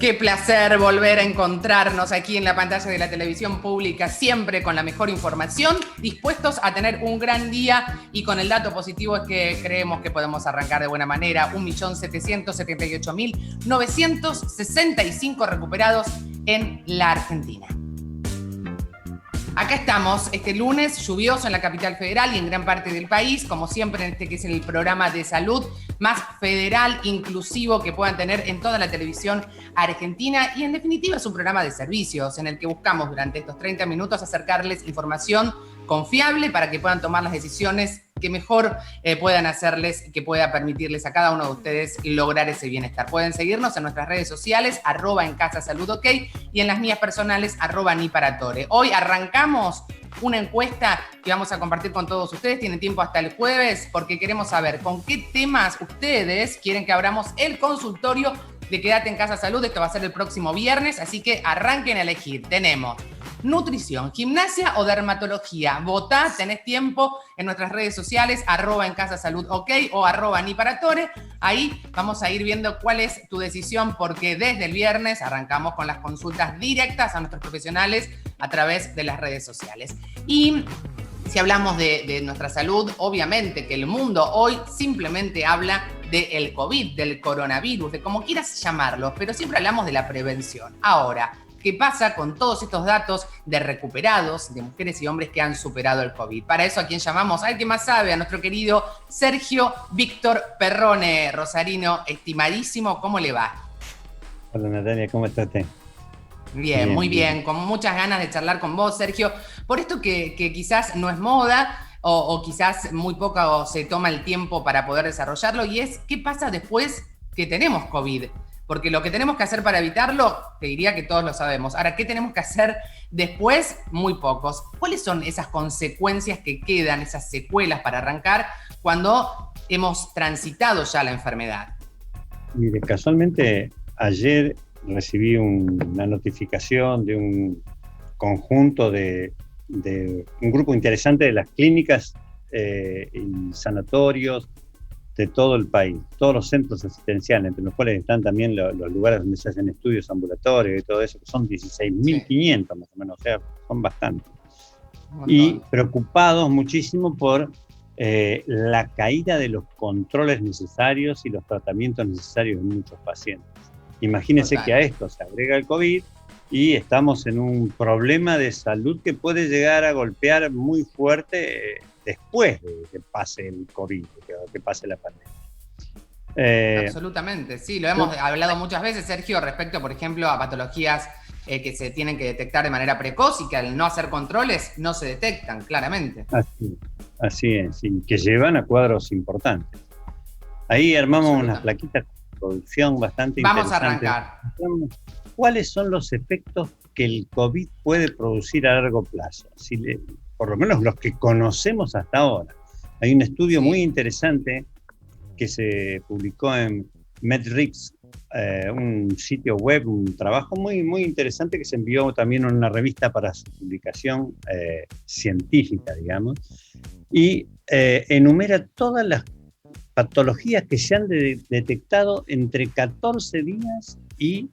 Qué placer volver a encontrarnos aquí en la pantalla de la televisión pública, siempre con la mejor información, dispuestos a tener un gran día y con el dato positivo es que creemos que podemos arrancar de buena manera. 1.778.965 recuperados en la Argentina. Acá estamos, este lunes lluvioso en la capital federal y en gran parte del país, como siempre en este que es el programa de salud más federal, inclusivo que puedan tener en toda la televisión argentina y en definitiva es un programa de servicios en el que buscamos durante estos 30 minutos acercarles información confiable para que puedan tomar las decisiones que mejor puedan hacerles, que pueda permitirles a cada uno de ustedes lograr ese bienestar. Pueden seguirnos en nuestras redes sociales, @encasasaludok, y en las mías personales, @niparatore. Hoy arrancamos una encuesta que vamos a compartir con todos ustedes. Tienen tiempo hasta el jueves porque queremos saber con qué temas ustedes quieren que abramos el consultorio de Quédate en Casa Salud. Esto va a ser el próximo viernes, así que arranquen a elegir. Tenemos nutrición, gimnasia o dermatología. Votá, tenés tiempo en nuestras redes sociales, @encasasaludok o @niparatore. Ahí vamos a ir viendo cuál es tu decisión porque desde el viernes arrancamos con las consultas directas a nuestros profesionales a través de las redes sociales. Y si hablamos de nuestra salud, obviamente que el mundo hoy simplemente habla del COVID, del coronavirus, de como quieras llamarlo, pero siempre hablamos de la prevención. Ahora, ¿qué pasa con todos estos datos de recuperados, de mujeres y hombres que han superado el COVID? Para eso, ¿a quién llamamos? Al que más sabe, a nuestro querido Sergio Víctor Perrone, rosarino, estimadísimo, ¿cómo le va? Hola Natalia, ¿cómo está usted? Bien, muy bien, con muchas ganas de charlar con vos, Sergio, por esto que quizás no es moda o quizás muy poco se toma el tiempo para poder desarrollarlo, y es ¿qué pasa después que tenemos COVID? Porque lo que tenemos que hacer para evitarlo, te diría que todos lo sabemos. Ahora, ¿qué tenemos que hacer después? Muy pocos. ¿Cuáles son esas consecuencias que quedan, esas secuelas para arrancar cuando hemos transitado ya la enfermedad? Mire, casualmente ayer recibí una notificación de un conjunto de un grupo interesante de las clínicas y sanatorios de todo el país, todos los centros asistenciales, entre los cuales están también los lugares donde se hacen estudios ambulatorios y todo eso, que son 16.500 más o menos, o sea, son bastantes. Y preocupados muchísimo por la caída de los controles necesarios y los tratamientos necesarios en muchos pacientes. Imagínense que a esto se agrega el COVID y estamos en un problema de salud que puede llegar a golpear muy fuerte después de que pase el COVID, que pase la pandemia. Absolutamente, sí, lo hemos hablado muchas veces, Sergio, respecto, por ejemplo, a patologías que se tienen que detectar de manera precoz y que al no hacer controles no se detectan, claramente. Así es, y que llevan a cuadros importantes. Ahí armamos unas plaquitas de producción bastante interesantes. Vamos a arrancar. ¿Cuáles son los efectos que el COVID puede producir a largo plazo? Por lo menos los que conocemos hasta ahora. Hay un estudio muy interesante que se publicó en MedRxiv, un sitio web, un trabajo muy, muy interesante que se envió también en una revista para su publicación científica, digamos, y enumera todas las patologías que se han detectado entre 14 días y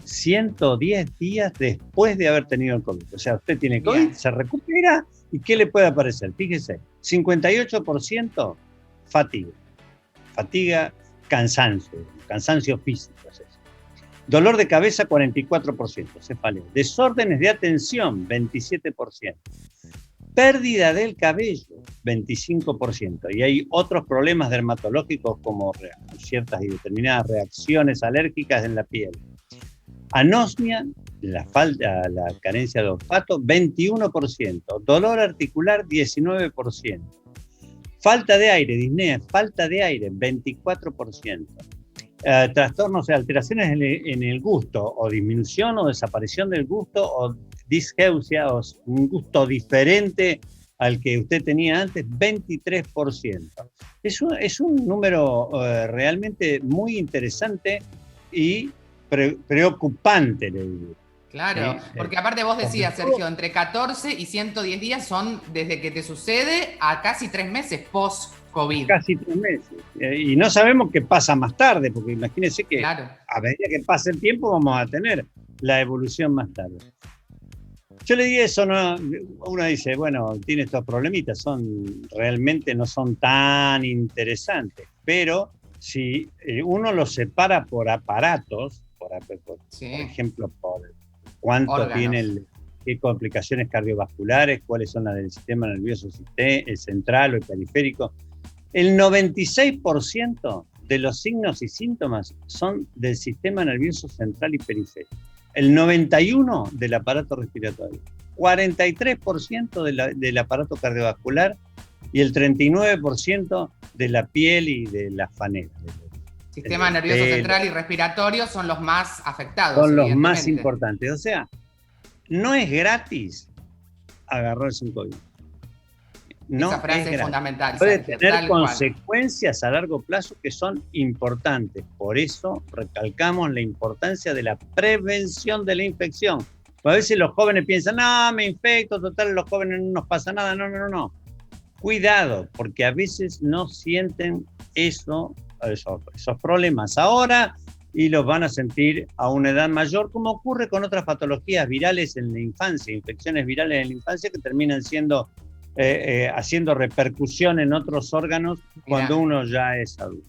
110 días después de haber tenido el COVID. O sea, usted tiene COVID, se recupera, ¿y qué le puede aparecer? Fíjese, 58% fatiga, cansancio físico. Es eso. Dolor de cabeza, 44%, cefalea. Desórdenes de atención, 27%. Pérdida del cabello, 25%. Y hay otros problemas dermatológicos como ciertas y determinadas reacciones alérgicas en la piel. Anosmia, la carencia de olfato, 21%. Dolor articular, 19%. Falta de aire, disnea, falta de aire, 24%. Trastornos de alteraciones en el gusto, o disminución o desaparición del gusto, o disgeusia, o un gusto diferente al que usted tenía antes, 23%. Es un número realmente muy interesante y preocupante, le digo. Claro, porque aparte vos decías, Sergio, entre 14 y 110 días son desde que te sucede a casi 3 meses post-COVID. Casi 3 meses. Y no sabemos qué pasa más tarde, porque imagínense que Claro. a medida que pase el tiempo vamos a tener la evolución más tarde. Yo le di eso, ¿no? Uno dice, bueno, tiene estos problemitas, realmente no son tan interesantes, pero si uno los separa por aparatos, por ejemplo, por cuánto órganos. tiene, qué complicaciones cardiovasculares, cuáles son las del sistema nervioso central o el periférico, el 96% de los signos y síntomas son del sistema nervioso central y periférico. El 91% del aparato respiratorio, 43% del aparato cardiovascular y el 39% de la piel y de las faneras. Sistema nervioso central y respiratorio son los más afectados. Son los más importantes. O sea, no es gratis agarrarse un COVID. No, esa frase es fundamental. Puede tener consecuencias a largo plazo que son importantes. Por eso recalcamos la importancia de la prevención de la infección. A veces los jóvenes piensan, no, me infecto, total, los jóvenes no nos pasa nada. No. Cuidado, porque a veces no sienten esos problemas ahora y los van a sentir a una edad mayor, como ocurre con otras patologías virales en la infancia, infecciones virales en la infancia que terminan siendo haciendo repercusión en otros órganos cuando uno ya es adulto.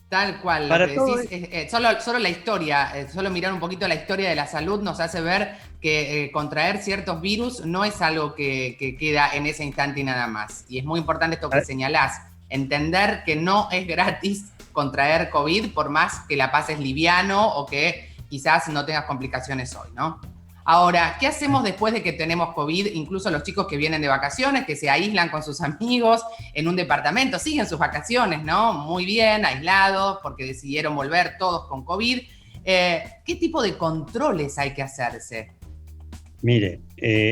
Tal cual, Para lo que decís, solo la historia, solo mirar un poquito la historia de la salud nos hace ver que contraer ciertos virus no es algo que queda en ese instante y nada más. Y es muy importante esto que señalás, entender que no es gratis contraer COVID por más que la pases liviano o que quizás no tengas complicaciones hoy, ¿no? Ahora, ¿qué hacemos después de que tenemos COVID? Incluso los chicos que vienen de vacaciones, que se aíslan con sus amigos en un departamento, siguen sus vacaciones, ¿no? Muy bien, aislados, porque decidieron volver todos con COVID. ¿Qué tipo de controles hay que hacerse? Mire,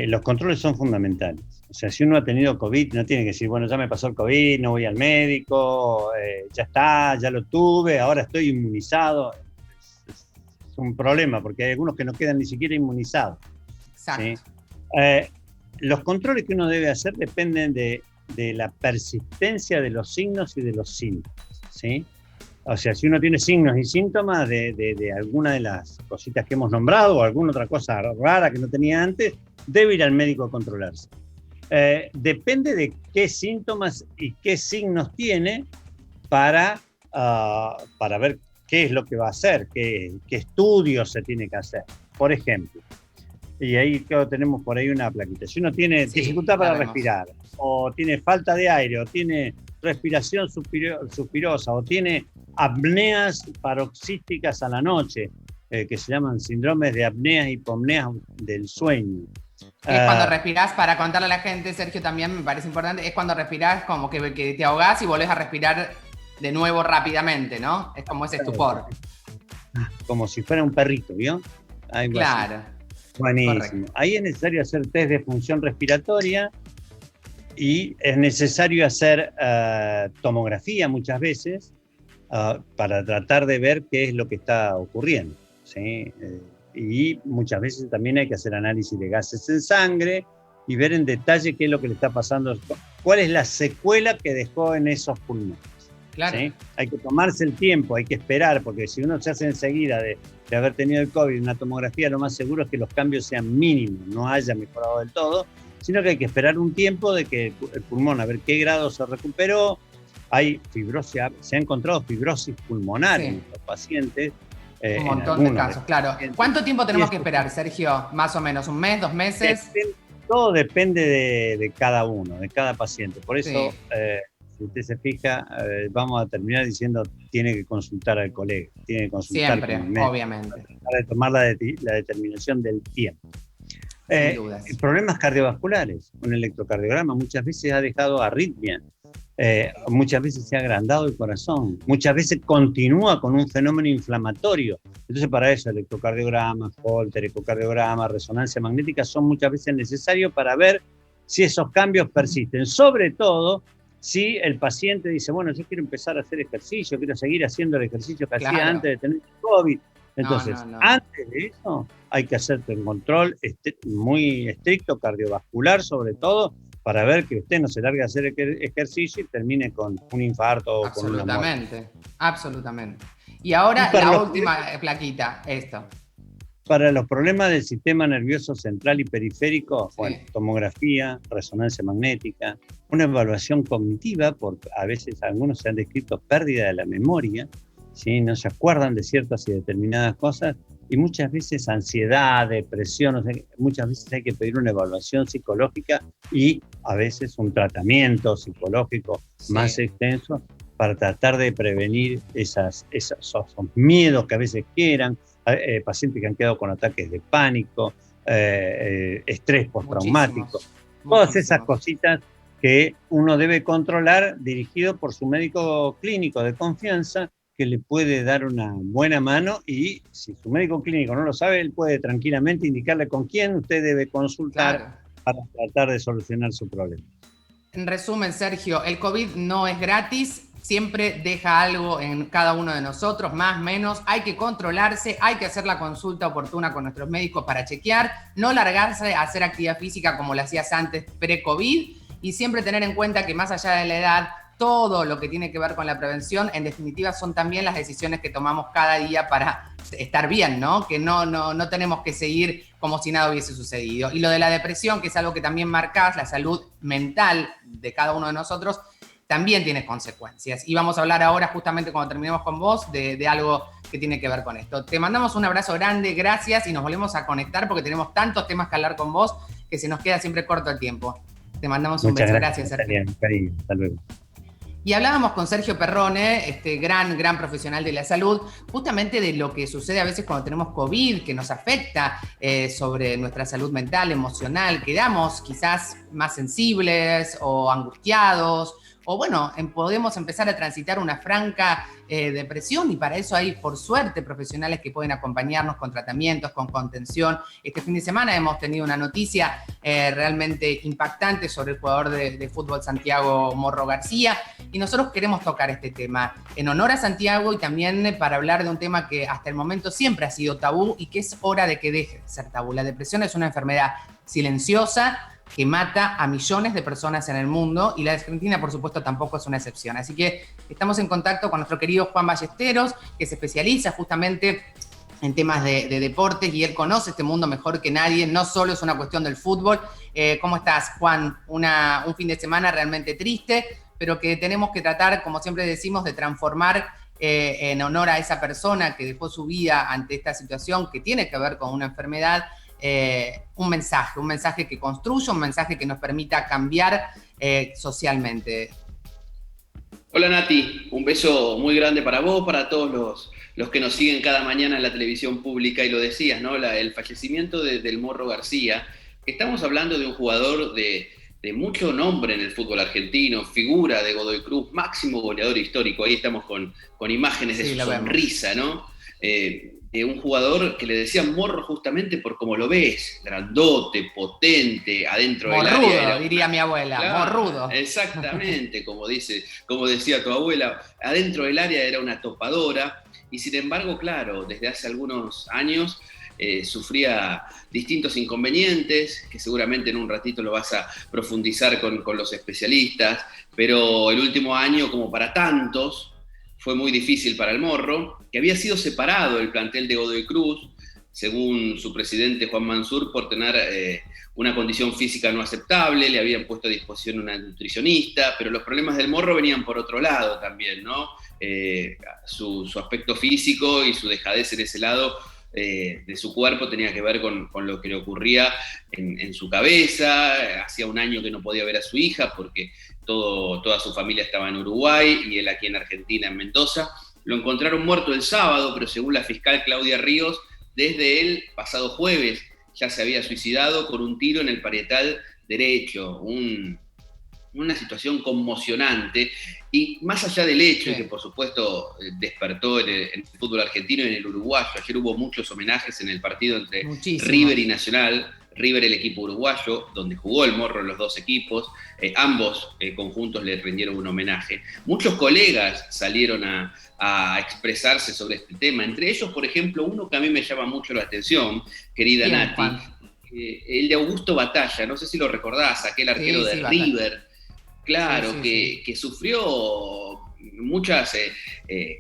los controles son fundamentales. O sea, si uno ha tenido COVID, no tiene que decir, bueno, ya me pasó el COVID, no voy al médico, ya está, ya lo tuve, ahora estoy inmunizado. Es un problema, porque hay algunos que no quedan ni siquiera inmunizados. Exacto. ¿Sí? Los controles que uno debe hacer dependen de la persistencia de los signos y de los síntomas, ¿sí? O sea, si uno tiene signos y síntomas de alguna de las cositas que hemos nombrado o alguna otra cosa rara que no tenía antes, debe ir al médico a controlarse. Depende de qué síntomas y qué signos tiene para ver qué es lo que va a hacer, qué estudios se tiene que hacer. Por ejemplo, y ahí tenemos por ahí una plaquita. Si uno tiene dificultad para respirar, o tiene falta de aire, o tiene respiración suspirosa, o tiene apneas paroxísticas a la noche, que se llaman síndromes de apneas y hipopneas del sueño. Es cuando respirás, para contarle a la gente, Sergio, también me parece importante, es cuando respirás como que te ahogás y volvés a respirar de nuevo rápidamente, ¿no? Es como ese estupor. Como si fuera un perrito, ¿vio? Algo claro. Así. Buenísimo. Correcto. Ahí es necesario hacer test de función respiratoria y es necesario hacer tomografía muchas veces para tratar de ver qué es lo que está ocurriendo, ¿sí? Y muchas veces también hay que hacer análisis de gases en sangre y ver en detalle qué es lo que le está pasando, cuál es la secuela que dejó en esos pulmones. Claro. ¿Sí? Hay que tomarse el tiempo, hay que esperar, porque si uno se hace enseguida de haber tenido el COVID, una tomografía, lo más seguro es que los cambios sean mínimos, no haya mejorado del todo, sino que hay que esperar un tiempo de que el pulmón, a ver qué grado se recuperó. Hay fibrosis, se ha encontrado fibrosis pulmonar en estos pacientes. Un montón de casos, claro. ¿Cuánto tiempo tenemos que esperar, Sergio? Más o menos, ¿un mes, 2 meses? Todo depende de cada uno, de cada paciente. Por eso, si usted se fija, vamos a terminar diciendo tiene que consultar al colega, tiene que consultar siempre, con el médico, obviamente. Para tomar la determinación del tiempo. Problemas cardiovasculares, un electrocardiograma muchas veces ha dejado arritmia, muchas veces se ha agrandado el corazón, muchas veces continúa con un fenómeno inflamatorio. Entonces, para eso, electrocardiograma, Holter, ecocardiograma, resonancia magnética son muchas veces necesarios para ver si esos cambios persisten, sobre todo si el paciente dice, bueno, yo quiero empezar a hacer ejercicio, quiero seguir haciendo el ejercicio que hacía antes de tener COVID. Entonces, No. antes de eso, hay que hacerte un control muy estricto, cardiovascular sobre todo, para ver que usted no se largue a hacer ejercicio y termine con un infarto o con una muerte. Absolutamente, absolutamente. Y Y ahora para la los, última plaquita, esto. para los problemas del sistema nervioso central y periférico, Sí. bueno, tomografía, resonancia magnética, una evaluación cognitiva, porque a veces algunos se han descrito pérdida de la memoria, ¿sí? No se acuerdan de ciertas y determinadas cosas, y muchas veces ansiedad, depresión, o sea, muchas veces hay que pedir una evaluación psicológica y a veces un tratamiento psicológico más extenso para tratar de prevenir esos miedos que a veces quieran, pacientes que han quedado con ataques de pánico, estrés postraumático, todas esas cositas que uno debe controlar dirigido por su médico clínico de confianza, que le puede dar una buena mano, y si su médico clínico no lo sabe, él puede tranquilamente indicarle con quién usted debe consultar para tratar de solucionar su problema. En resumen, Sergio, el COVID no es gratis, siempre deja algo en cada uno de nosotros, más, menos, hay que controlarse, hay que hacer la consulta oportuna con nuestros médicos para chequear, no largarse a hacer actividad física como lo hacías antes pre-COVID, y siempre tener en cuenta que más allá de la edad, todo lo que tiene que ver con la prevención, en definitiva, son también las decisiones que tomamos cada día para estar bien, ¿no? Que no tenemos que seguir como si nada hubiese sucedido. Y lo de la depresión, que es algo que también marcás, la salud mental de cada uno de nosotros, también tiene consecuencias. Y vamos a hablar ahora, justamente cuando terminemos con vos, de algo que tiene que ver con esto. Te mandamos un abrazo grande, gracias, y nos volvemos a conectar porque tenemos tantos temas que hablar con vos que se nos queda siempre corto el tiempo. Te mandamos un beso. Gracias, Sergio. Hasta luego. Y hablábamos con Sergio Perrone, este gran profesional de la salud, justamente de lo que sucede a veces cuando tenemos COVID, que nos afecta sobre nuestra salud mental, emocional, quedamos quizás más sensibles o angustiados, o bueno, podemos empezar a transitar una franca depresión, y para eso hay, por suerte, profesionales que pueden acompañarnos con tratamientos, con contención. Este fin de semana hemos tenido una noticia realmente impactante sobre el jugador de fútbol Santiago Morro García, y nosotros queremos tocar este tema en honor a Santiago y también para hablar de un tema que hasta el momento siempre ha sido tabú y que es hora de que deje de ser tabú. La depresión es una enfermedad silenciosa que mata a millones de personas en el mundo, y la Argentina, por supuesto, tampoco es una excepción. Así que estamos en contacto con nuestro querido Juan Ballesteros, que se especializa justamente en temas de deportes, y él conoce este mundo mejor que nadie, no solo es una cuestión del fútbol. ¿Cómo estás, Juan? Un fin de semana realmente triste, pero que tenemos que tratar, como siempre decimos, de transformar en honor a esa persona que dejó su vida ante esta situación que tiene que ver con una enfermedad, un mensaje que construya, un mensaje que nos permita cambiar socialmente. Hola Nati, un beso muy grande para vos, para todos los que nos siguen cada mañana en la televisión pública, y lo decías, ¿no? El fallecimiento del Morro García. Estamos hablando de un jugador de mucho nombre en el fútbol argentino, figura de Godoy Cruz, máximo goleador histórico. Ahí estamos con imágenes de su sonrisa, ¿no? Un jugador que le decían Morro justamente por cómo lo ves, grandote, potente, adentro del área. Morrudo, diría mi abuela, claro, morrudo. Exactamente, como decía tu abuela, adentro del área era una topadora, y sin embargo, claro, desde hace algunos años sufría distintos inconvenientes, que seguramente en un ratito lo vas a profundizar con los especialistas, pero el último año, como para tantos, fue muy difícil para el Morro, que había sido separado del plantel de Godoy Cruz, según su presidente Juan Mansur, por tener una condición física no aceptable. Le habían puesto a disposición una nutricionista, pero los problemas del Morro venían por otro lado también, ¿no? Su aspecto físico y su dejadez en ese lado de su cuerpo tenía que ver con lo que le ocurría en su cabeza. Hacía un año que no podía ver a su hija porque toda su familia estaba en Uruguay y él aquí en Argentina, en Mendoza. Lo encontraron muerto el sábado, pero según la fiscal Claudia Ríos, desde el pasado jueves ya se había suicidado con un tiro en el parietal derecho. Una situación conmocionante, y más allá del hecho que por supuesto despertó en el fútbol argentino y en el uruguayo. Ayer hubo muchos homenajes en el partido entre River y Nacional. River, el equipo uruguayo, donde jugó el Morro en los dos equipos, ambos conjuntos le rindieron un homenaje. Muchos colegas salieron a expresarse sobre este tema, entre ellos, por ejemplo, uno que a mí me llama mucho la atención, querida Nati, el de Augusto Batalla, no sé si lo recordás, aquel arquero de River, claro, que sufrió muchas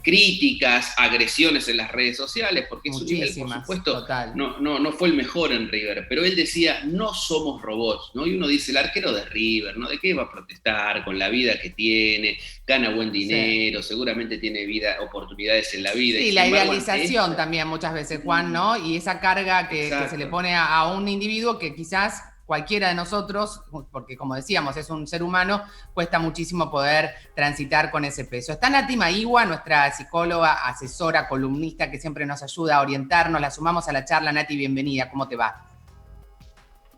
críticas, agresiones en las redes sociales, porque su nivel, por supuesto, no fue el mejor en River, pero él decía, no somos robots, ¿no? Y uno dice, el arquero de River, ¿no? ¿De qué va a protestar con la vida que tiene? Gana buen dinero, seguramente tiene oportunidades en la vida. Sí, la idealización también muchas veces, Juan, ¿no? Y esa carga que se le pone a un individuo que quizás cualquiera de nosotros, porque como decíamos, es un ser humano, cuesta muchísimo poder transitar con ese peso. Está Nati Maigua, nuestra psicóloga, asesora, columnista, que siempre nos ayuda a orientarnos. La sumamos a la charla. Nati, bienvenida. ¿Cómo te va?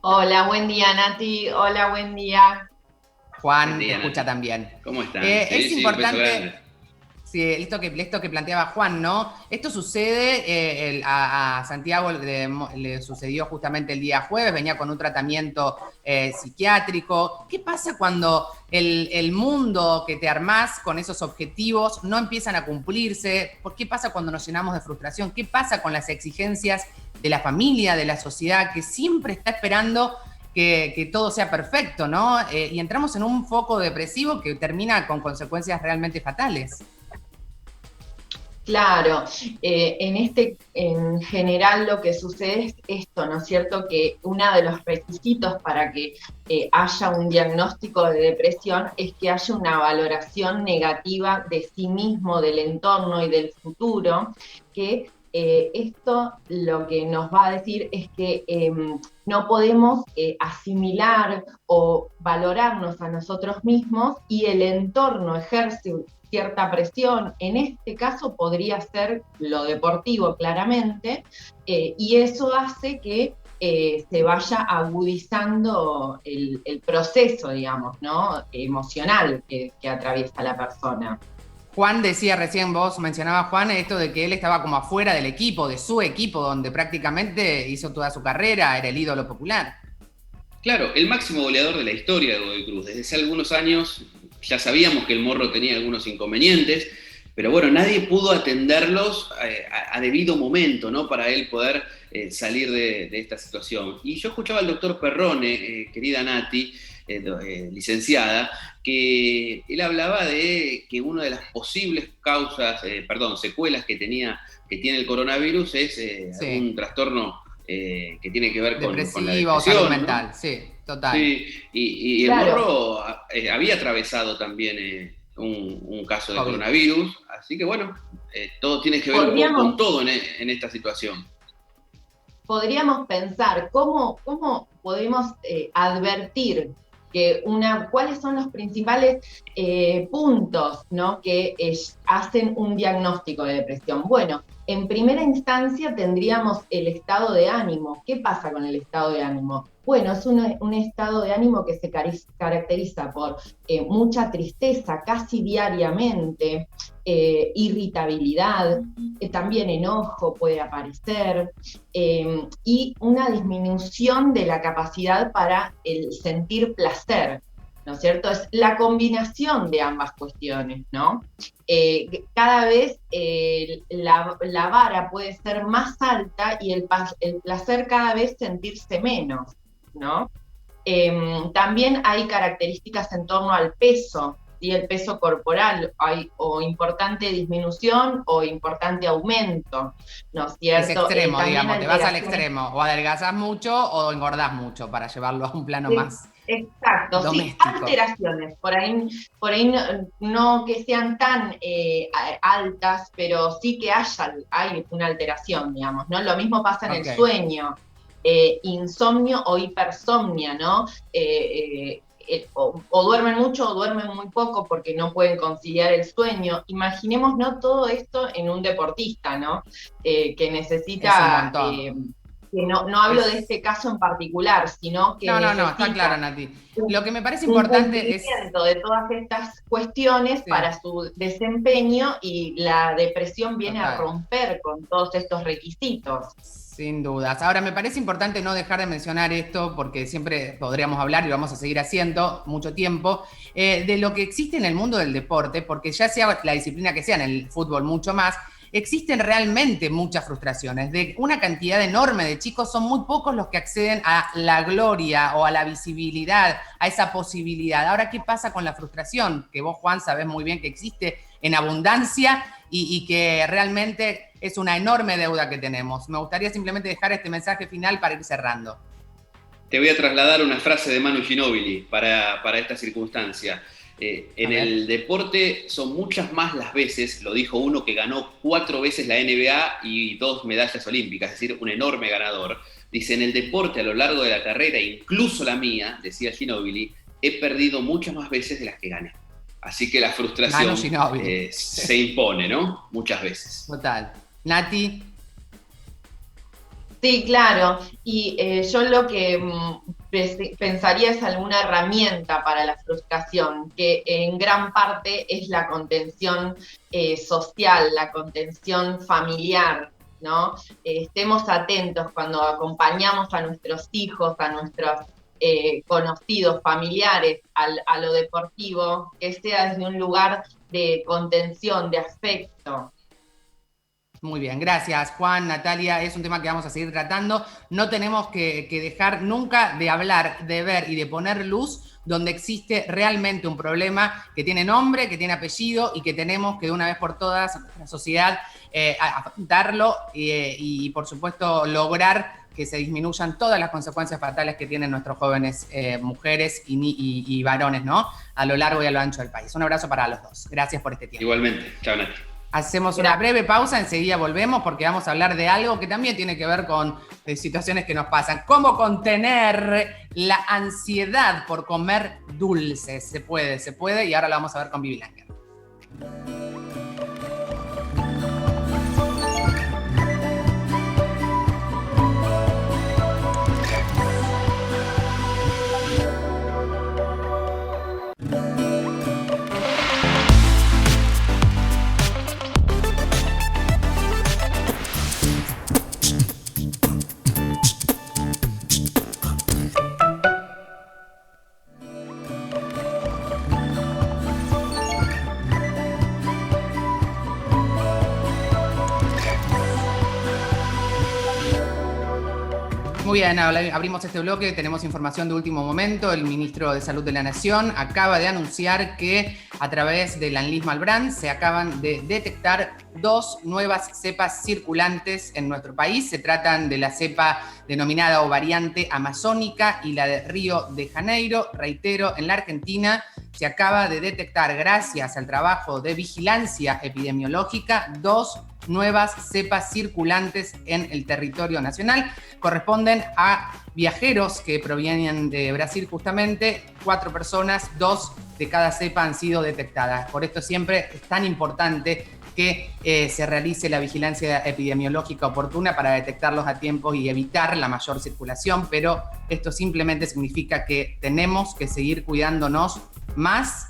Hola, buen día, Nati. Hola, buen día. Juan, te escucha también. ¿Cómo están? Es importante... Sí, esto que planteaba Juan, ¿no? Esto sucede, a Santiago le sucedió justamente el día jueves, venía con un tratamiento psiquiátrico. ¿Qué pasa cuando el mundo que te armás con esos objetivos no empiezan a cumplirse? ¿Qué pasa cuando nos llenamos de frustración? ¿Qué pasa con las exigencias de la familia, de la sociedad, que siempre está esperando que todo sea perfecto, ¿no? Y entramos en un foco depresivo que termina con consecuencias realmente fatales. Claro, en general lo que sucede es esto, ¿no es cierto? Que uno de los requisitos para que haya un diagnóstico de depresión es que haya una valoración negativa de sí mismo, del entorno y del futuro, que esto lo que nos va a decir es que no podemos asimilar o valorarnos a nosotros mismos y el entorno ejerce cierta presión, en este caso podría ser lo deportivo claramente, y eso hace que se vaya agudizando el proceso, digamos, ¿no? Emocional que atraviesa la persona. Juan decía recién, vos mencionabas, Juan, esto de que él estaba como afuera del equipo, de su equipo, donde prácticamente hizo toda su carrera, era el ídolo popular. Claro, el máximo goleador de la historia de Godoy Cruz. Desde hace algunos años ya sabíamos que el Morro tenía algunos inconvenientes, pero bueno, nadie pudo atenderlos a debido momento, ¿no? Para él poder salir de esta situación. Y yo escuchaba al doctor Perrone, querida Nati, licenciada, que él hablaba de que una de las posibles secuelas que tiene el coronavirus es un trastorno que tiene que ver con la depresión, salud mental, ¿no? Sí, total. Sí, y el Morro había atravesado también un caso de coronavirus, así que bueno, todo tiene que ver un poco con todo en esta situación. Podríamos pensar cómo podemos advertir cuáles son los principales puntos, ¿no? Que hacen un diagnóstico de depresión. Bueno, en primera instancia tendríamos el estado de ánimo. ¿Qué pasa con el estado de ánimo? Bueno, es un estado de ánimo que se caracteriza por mucha tristeza casi diariamente, irritabilidad, también enojo puede aparecer, y una disminución de la capacidad para el sentir placer, ¿no es cierto? Es la combinación de ambas cuestiones, ¿no? Cada vez la vara puede ser más alta y el placer cada vez sentirse menos, ¿no? También hay características en torno al peso, ¿sí? El peso corporal, hay o importante disminución o importante aumento, ¿no es cierto? Es extremo, digamos, te vas al extremo, o adelgazás mucho o engordás mucho para llevarlo a un plano más exacto, doméstico. Sí, alteraciones, por ahí no que sean tan altas, pero sí que hay una alteración, digamos, ¿no? Lo mismo pasa en el sueño, insomnio o hipersomnia, ¿no? O duermen mucho o duermen muy poco porque no pueden conciliar el sueño. Imaginemos, ¿no? Todo esto en un deportista, ¿no? Que necesita... que no hablo de este caso en particular, sino que no, está claro, Nati. Lo que me parece importante es de todas estas cuestiones para su desempeño, y la depresión viene a romper con todos estos requisitos. Sin dudas. Ahora, me parece importante no dejar de mencionar esto, porque siempre podríamos hablar y vamos a seguir haciendo mucho tiempo, de lo que existe en el mundo del deporte, porque ya sea la disciplina que sea, en el fútbol mucho más, existen realmente muchas frustraciones. De una cantidad enorme de chicos, son muy pocos los que acceden a la gloria o a la visibilidad, a esa posibilidad. Ahora, ¿qué pasa con la frustración? Que vos, Juan, sabés muy bien que existe en abundancia y que realmente es una enorme deuda que tenemos. Me gustaría simplemente dejar este mensaje final para ir cerrando. Te voy a trasladar una frase de Manu Ginóbili para esta circunstancia. En el deporte son muchas más las veces, lo dijo uno que ganó 4 veces la NBA y 2 medallas olímpicas, es decir, un enorme ganador. Dice, en el deporte a lo largo de la carrera, incluso la mía, decía Ginóbili, he perdido muchas más veces de las que gané. Así que la frustración se impone, ¿no? Muchas veces. Total. Nati. Sí, claro. Y yo lo que pensaría es alguna herramienta para la frustración, que en gran parte es la contención social, la contención familiar, ¿no? Estemos atentos cuando acompañamos a nuestros hijos, a nuestros conocidos, familiares, a lo deportivo, que sea desde un lugar de contención, de afecto. Muy bien, gracias Juan, Natalia, es un tema que vamos a seguir tratando. No tenemos que dejar nunca de hablar, de ver y de poner luz donde existe realmente un problema que tiene nombre, que tiene apellido y que tenemos que de una vez por todas, la sociedad, afrontarlo y por supuesto lograr que se disminuyan todas las consecuencias fatales que tienen nuestros jóvenes mujeres y varones, ¿no? A lo largo y a lo ancho del país. Un abrazo para los dos. Gracias por este tiempo. Igualmente. Chao, Nati. Hacemos una breve pausa, enseguida volvemos porque vamos a hablar de algo que también tiene que ver con situaciones que nos pasan. ¿Cómo contener la ansiedad por comer dulces? Se puede y ahora lo vamos a ver con Vivi Langer. Muy bien, abrimos este bloque, tenemos información de último momento. El ministro de Salud de la Nación acaba de anunciar que a través del ANLIS-Malbrán se acaban de detectar 2 nuevas cepas circulantes en nuestro país. Se tratan de la cepa denominada o variante amazónica y la de Río de Janeiro. Reitero, en la Argentina se acaba de detectar, gracias al trabajo de vigilancia epidemiológica, 2 nuevas cepas circulantes en el territorio nacional. Corresponden a viajeros que provienen de Brasil justamente, 4 personas, 2 de cada cepa han sido detectadas. Por esto siempre es tan importante que se realice la vigilancia epidemiológica oportuna para detectarlos a tiempo y evitar la mayor circulación, pero esto simplemente significa que tenemos que seguir cuidándonos más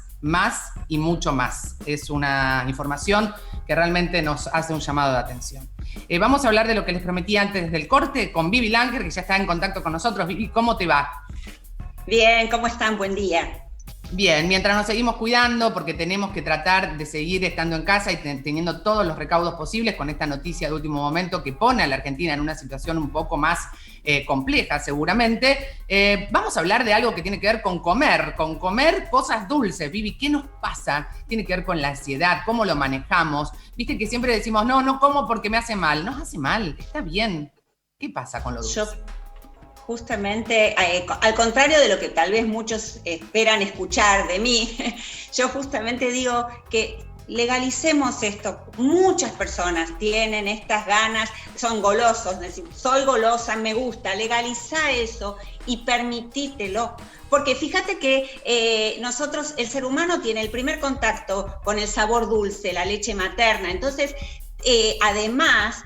y mucho más. Es una información que realmente nos hace un llamado de atención. Vamos a hablar de lo que les prometí antes del corte con Vivi Langer, que ya está en contacto con nosotros. Vivi, ¿cómo te va? Bien, ¿cómo están? Buen día. Bien, mientras nos seguimos cuidando, porque tenemos que tratar de seguir estando en casa y teniendo todos los recaudos posibles con esta noticia de último momento que pone a la Argentina en una situación un poco más compleja seguramente, vamos a hablar de algo que tiene que ver con comer cosas dulces. Vivi, ¿qué nos pasa? Tiene que ver con la ansiedad, cómo lo manejamos. Viste que siempre decimos, no como porque me hace mal. Nos hace mal, está bien. ¿Qué pasa con lo dulce? Justamente, al contrario de lo que tal vez muchos esperan escuchar de mí, yo justamente digo que legalicemos esto. Muchas personas tienen estas ganas, son golosos, es decir, soy golosa, me gusta, legaliza eso y permitítelo. Porque fíjate que nosotros, el ser humano tiene el primer contacto con el sabor dulce, la leche materna, entonces además,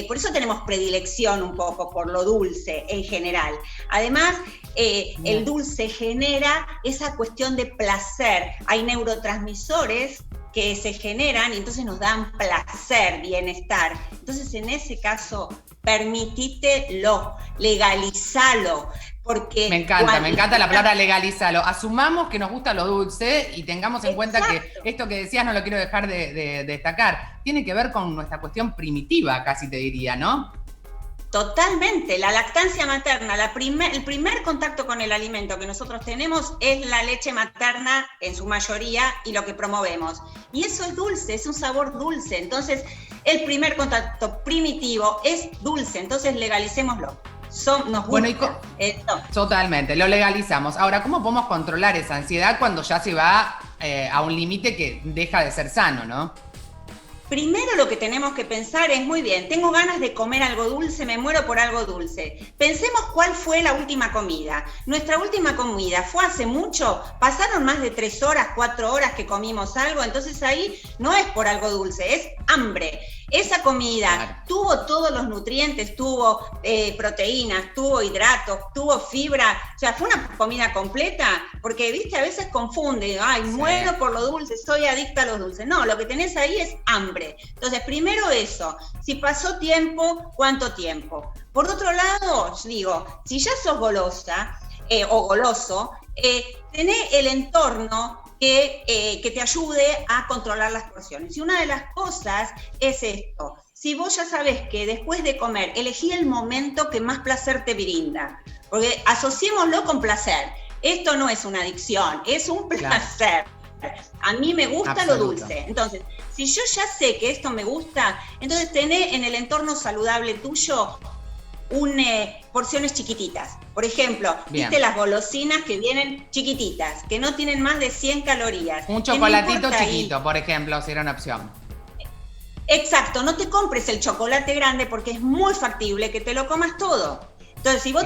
por eso tenemos predilección un poco por lo dulce en general. Además, el dulce genera esa cuestión de placer. Hay neurotransmisores que se generan y entonces nos dan placer, bienestar. Entonces, en ese caso, permitítelo, legalizalo. Porque me encanta la palabra legalizalo. Asumamos que nos gusta lo dulce y tengamos en cuenta que esto que decías, no lo quiero dejar de destacar, tiene que ver con nuestra cuestión primitiva, casi te diría, ¿no? Totalmente, la lactancia materna, el primer contacto con el alimento que nosotros tenemos es la leche materna en su mayoría y lo que promovemos. Y eso es dulce, es un sabor dulce. Entonces, el primer contacto primitivo es dulce, entonces legalicémoslo. Nos gusta. Totalmente, lo legalizamos. Ahora, ¿cómo podemos controlar esa ansiedad cuando ya se va a un límite que deja de ser sano, no? Primero lo que tenemos que pensar es, muy bien, tengo ganas de comer algo dulce, me muero por algo dulce. Pensemos cuál fue la última comida. Nuestra última comida fue hace mucho, pasaron más de 3 horas, 4 horas que comimos algo, entonces ahí no es por algo dulce, es hambre. Esa comida tuvo todos los nutrientes, tuvo proteínas, tuvo hidratos, tuvo fibra, o sea, fue una comida completa, porque, viste, a veces confunde, muero por lo dulce, soy adicta a lo dulce. No, lo que tenés ahí es hambre. Entonces, primero eso, si pasó tiempo, ¿cuánto tiempo? Por otro lado, digo, si ya sos golosa o goloso, tenés el entorno que te ayude a controlar las porciones. Y una de las cosas es esto. Si vos ya sabés que después de comer, elegí el momento que más placer te brinda, porque asociémoslo con placer. Esto no es una adicción, es un placer. A mí me gusta lo dulce. Entonces, si yo ya sé que esto me gusta, entonces tenés en el entorno saludable tuyo porciones chiquititas. Por ejemplo, ¿viste las golosinas que vienen chiquititas, que no tienen más de 100 calorías? Un chocolatito chiquito, por ejemplo, sería una opción. Exacto, no te compres el chocolate grande porque es muy factible que te lo comas todo. Entonces, si vos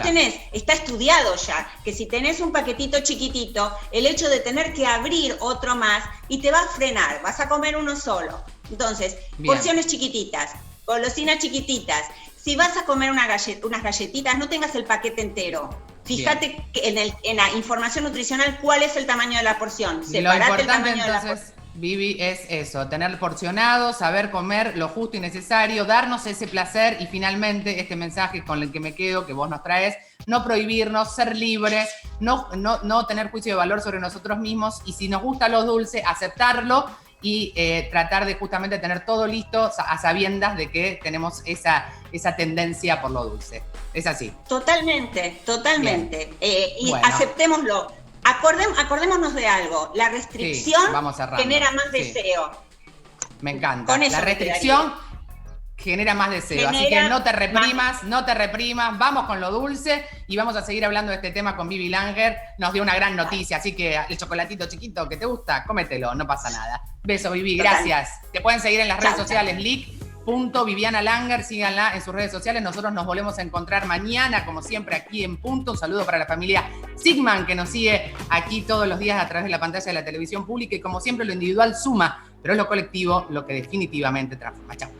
está estudiado ya, que si tenés un paquetito chiquitito, el hecho de tener que abrir otro más y te va a frenar, vas a comer uno solo. Entonces, porciones chiquititas, golosinas chiquititas. Si vas a comer unas galletitas, no tengas el paquete entero. Fíjate que en la información nutricional cuál es el tamaño de la porción. Separate el tamaño de la porción. Vivi, es eso, tener porcionado, saber comer lo justo y necesario, darnos ese placer y finalmente este mensaje con el que me quedo, que vos nos traes, no prohibirnos, ser libres, no tener juicio de valor sobre nosotros mismos y si nos gusta lo dulce, aceptarlo y tratar de justamente tener todo listo a sabiendas de que tenemos esa tendencia por lo dulce. Es así. Totalmente. Y aceptémoslo. Acordémonos de algo, la restricción genera más deseo. Me encanta. La restricción genera más deseo. Así que no te reprimas, vamos con lo dulce y vamos a seguir hablando de este tema con Vivi Langer. Nos dio una gran noticia, así que el chocolatito chiquito que te gusta, cómetelo, no pasa nada. Beso, Vivi, gracias. Te pueden seguir en las redes sociales, Viviana Langer, síganla en sus redes sociales. Nosotros nos volvemos a encontrar mañana, como siempre, aquí en Punto. Un saludo para la familia Sigman, que nos sigue aquí todos los días a través de la pantalla de la televisión pública. Y como siempre, lo individual suma, pero es lo colectivo lo que definitivamente transforma. Chao.